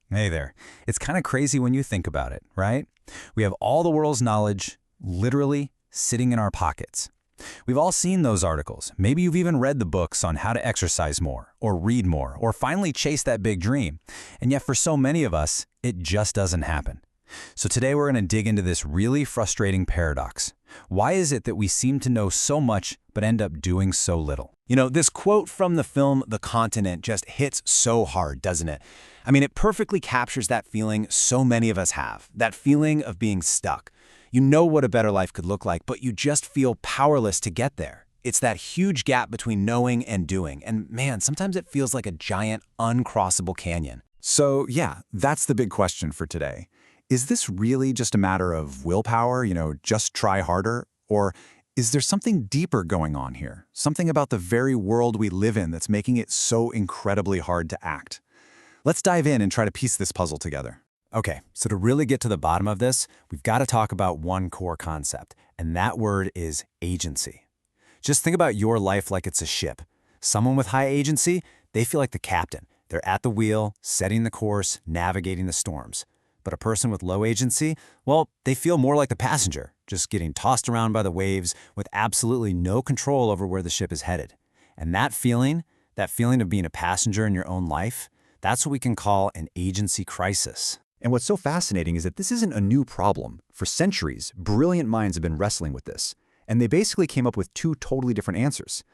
Hey there. It's kind of crazy when you think about it, right? We have all the world's knowledge literally sitting in our pockets. We've all seen those articles. Maybe you've even read the books on how to exercise more, or read more, or finally chase that big dream. And yet for so many of us, it just doesn't happen. So today we're going to dig into this really frustrating paradox. Why is it that we seem to know so much but end up doing so little? You know, this quote from the film The Continent just hits so hard, doesn't it? I mean, it perfectly captures that feeling so many of us have, that feeling of being stuck. You know what a better life could look like, but you just feel powerless to get there. It's that huge gap between knowing and doing, and man, sometimes it feels like a giant, uncrossable canyon. So yeah, that's the big question for today. Is this really just a matter of willpower, just try harder? Or is there something deeper going on here? Something about the very world we live in that's making it so incredibly hard to act? Let's dive in and try to piece this puzzle together. Okay, so to really get to the bottom of this, we've got to talk about one core concept, and that word is agency. Just think about your life like it's a ship. Someone with high agency, they feel like the captain. They're at the wheel, setting the course, navigating the storms. But a person with low agency, well, they feel more like the passenger, just getting tossed around by the waves with absolutely no control over where the ship is headed. And that feeling of being a passenger in your own life, that's what we can call an agency crisis. And what's so fascinating is that this isn't a new problem. For centuries, brilliant minds have been wrestling with this. And they basically came up with two totally different answers.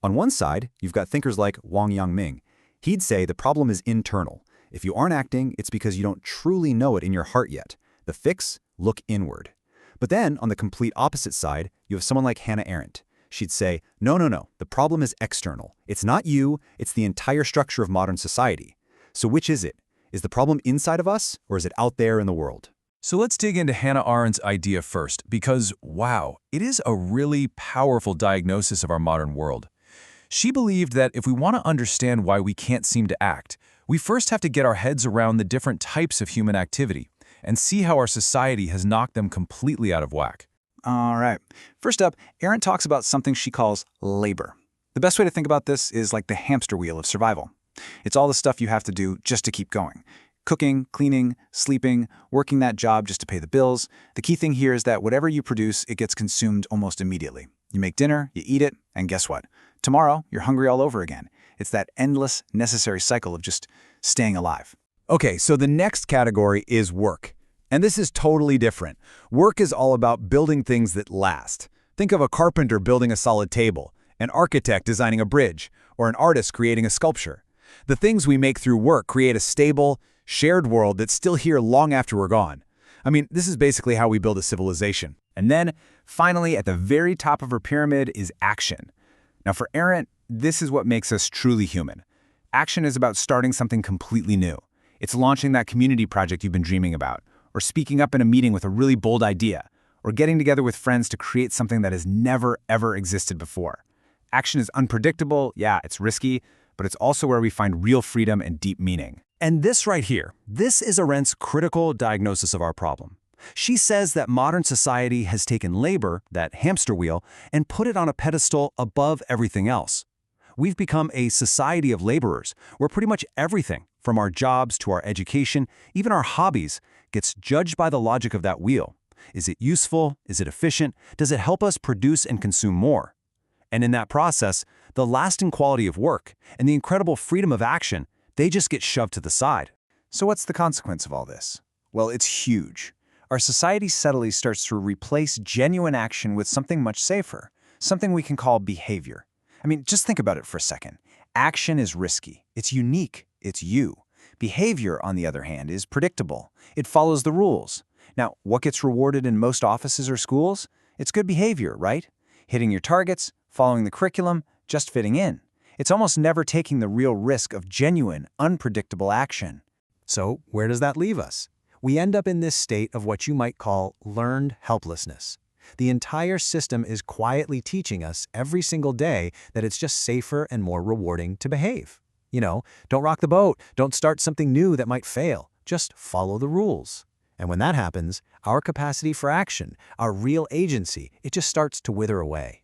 On one side, you've got thinkers like Wang Ming. He'd say the problem is internal. If you aren't acting, it's because you don't truly know it in your heart yet. The fix? Look inward. But then, on the complete opposite side, you have someone like Hannah Arendt. She'd say, no, the problem is external. It's not you, it's the entire structure of modern society. So which is it? Is the problem inside of us, or is it out there in the world? So let's dig into Hannah Arendt's idea first, because, wow, it is a really powerful diagnosis of our modern world. She believed that if we want to understand why we can't seem to act, we first have to get our heads around the different types of human activity and see how our society has knocked them completely out of whack. All right. First up, Arendt talks about something she calls labor. The best way to think about this is like the hamster wheel of survival. It's all the stuff you have to do just to keep going. Cooking, cleaning, sleeping, working that job just to pay the bills. The key thing here is that whatever you produce, it gets consumed almost immediately. You make dinner, you eat it, and guess what? Tomorrow, you're hungry all over again. It's that endless, necessary cycle of just staying alive. Okay, so the next category is work. And this is totally different. Work is all about building things that last. Think of a carpenter building a solid table, an architect designing a bridge, or an artist creating a sculpture. The things we make through work create a stable, shared world that's still here long after we're gone. I mean, this is basically how we build a civilization. And then, finally, at the very top of her pyramid is action. Now for Arendt, this is what makes us truly human. Action is about starting something completely new. It's launching that community project you've been dreaming about, or speaking up in a meeting with a really bold idea, or getting together with friends to create something that has never, ever existed before. Action is unpredictable, yeah, it's risky, but it's also where we find real freedom and deep meaning. And this right here, this is Arendt's critical diagnosis of our problem. She says that modern society has taken labor, that hamster wheel, and put it on a pedestal above everything else. We've become a society of laborers, where pretty much everything, from our jobs to our education, even our hobbies, gets judged by the logic of that wheel. Is it useful? Is it efficient? Does it help us produce and consume more? And in that process, the lasting quality of work and the incredible freedom of action, they just get shoved to the side. So what's the consequence of all this? Well, it's huge. Our society subtly starts to replace genuine action with something much safer, something we can call behavior. I mean, just think about it for a second. Action is risky. It's unique. It's you. Behavior, on the other hand, is predictable. It follows the rules. Now, what gets rewarded in most offices or schools? It's good behavior, right? Hitting your targets, following the curriculum, just fitting in. It's almost never taking the real risk of genuine, unpredictable action. So where does that leave us? We end up in this state of what you might call learned helplessness. The entire system is quietly teaching us every single day that it's just safer and more rewarding to behave. Don't rock the boat, don't start something new that might fail, just follow the rules. And when that happens, our capacity for action, our real agency, it just starts to wither away.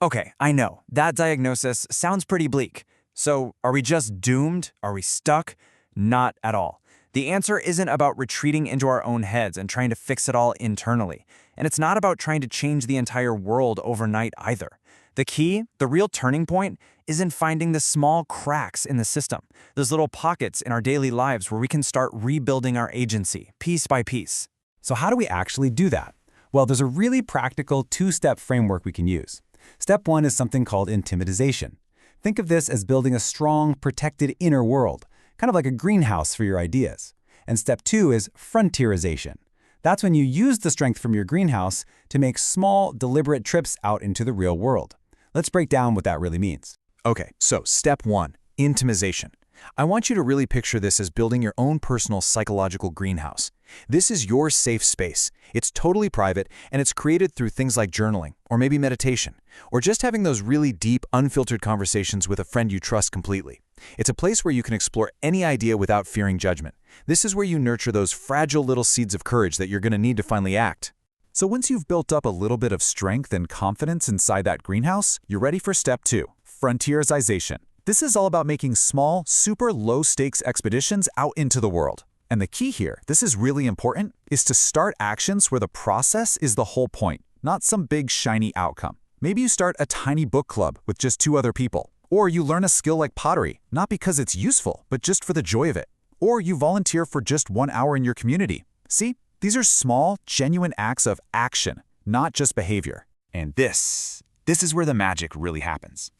Okay, I know, that diagnosis sounds pretty bleak. So are we just doomed? Are we stuck? Not at all. The answer isn't about retreating into our own heads and trying to fix it all internally. And it's not about trying to change the entire world overnight either. The key, the real turning point, is in finding the small cracks in the system, those little pockets in our daily lives where we can start rebuilding our agency, piece by piece. So how do we actually do that? Well, there's a really practical two-step framework we can use. Step 1 is something called intimatization. Think of this as building a strong, protected inner world, kind of like a greenhouse for your ideas. And step 2 is frontierization. That's when you use the strength from your greenhouse to make small, deliberate trips out into the real world. Let's break down what that really means. Okay, so step 1, intimization. I want you to really picture this as building your own personal psychological greenhouse. This is your safe space. It's totally private, and it's created through things like journaling, or maybe meditation, or just having those really deep, unfiltered conversations with a friend you trust completely. It's a place where you can explore any idea without fearing judgment. This is where you nurture those fragile little seeds of courage that you're going to need to finally act. So once you've built up a little bit of strength and confidence inside that greenhouse, you're ready for step 2, frontierization. This is all about making small, super low-stakes expeditions out into the world. And the key here, this is really important, is to start actions where the process is the whole point, not some big shiny outcome. Maybe you start a tiny book club with just 2 other people. Or you learn a skill like pottery, not because it's useful, but just for the joy of it. Or you volunteer for just 1 hour in your community. See? These are small, genuine acts of action, not just behavior. And this is where the magic really happens.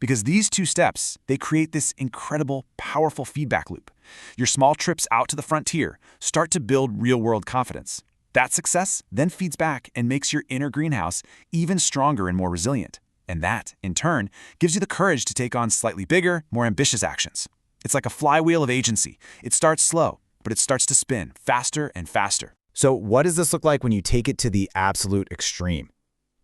Because these 2 steps, they create this incredible, powerful feedback loop. Your small trips out to the frontier start to build real-world confidence. That success then feeds back and makes your inner greenhouse even stronger and more resilient. And that, in turn, gives you the courage to take on slightly bigger, more ambitious actions. It's like a flywheel of agency. It starts slow, but it starts to spin faster and faster. So what does this look like when you take it to the absolute extreme?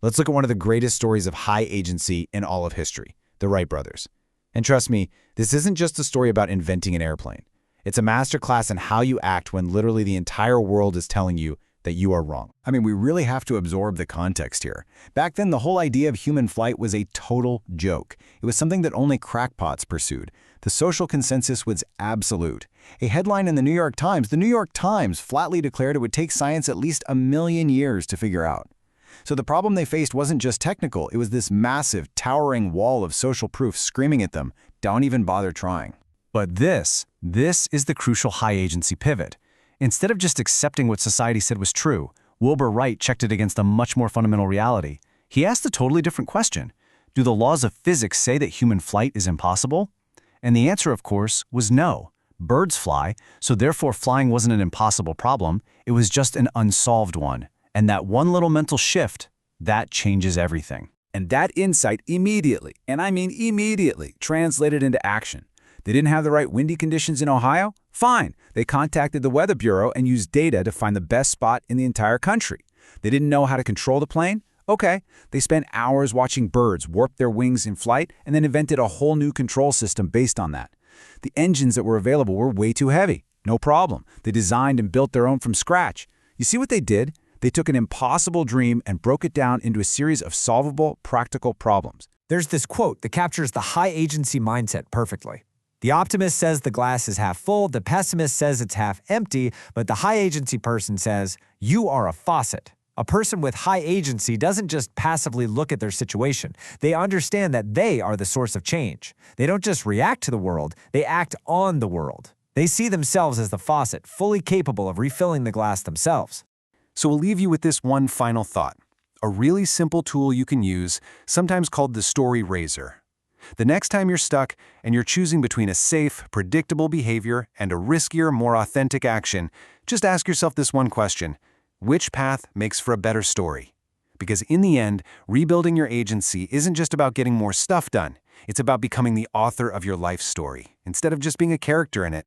Let's look at one of the greatest stories of high agency in all of history, the Wright brothers. And trust me, this isn't just a story about inventing an airplane. It's a masterclass in how you act when literally the entire world is telling you that you are wrong. I mean, we really have to absorb the context here. Back then, the whole idea of human flight was a total joke. It was something that only crackpots pursued. The social consensus was absolute. A headline in the New York Times flatly declared it would take science at least 1 million years to figure out. So the problem they faced wasn't just technical, it was this massive, towering wall of social proof screaming at them, don't even bother trying. But this is the crucial high-agency pivot. Instead of just accepting what society said was true, Wilbur Wright checked it against a much more fundamental reality. He asked a totally different question. Do the laws of physics say that human flight is impossible? And the answer, of course, was no. Birds fly, so therefore flying wasn't an impossible problem, it was just an unsolved one. And that one little mental shift, that changes everything. And that insight immediately, and I mean immediately, translated into action. They didn't have the right windy conditions in Ohio? Fine. They contacted the Weather Bureau and used data to find the best spot in the entire country. They didn't know how to control the plane? Okay. They spent hours watching birds warp their wings in flight and then invented a whole new control system based on that. The engines that were available were way too heavy. No problem. They designed and built their own from scratch. You see what they did? They took an impossible dream and broke it down into a series of solvable, practical problems. There's this quote that captures the high-agency mindset perfectly. The optimist says the glass is half full, the pessimist says it's half empty, but the high-agency person says, you are a faucet. A person with high agency doesn't just passively look at their situation. They understand that they are the source of change. They don't just react to the world, they act on the world. They see themselves as the faucet, fully capable of refilling the glass themselves. So we'll leave you with this one final thought. A really simple tool you can use, sometimes called the story raiser. The next time you're stuck and you're choosing between a safe, predictable behavior and a riskier, more authentic action, just ask yourself this one question. Which path makes for a better story? Because in the end, rebuilding your agency isn't just about getting more stuff done. It's about becoming the author of your life story, instead of just being a character in it.